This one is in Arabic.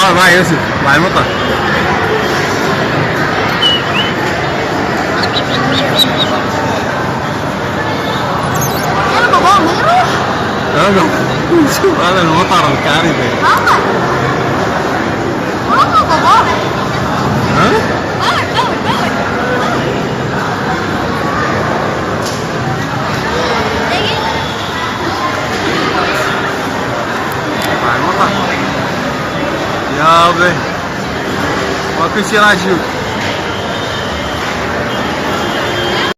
مع يوسف مع المطر. يلا بابا ما يروح. شوف هذا المطر الكارثي. بابا بابا. ها؟ مع المطر. يا بي ما كل شي راح يشوف.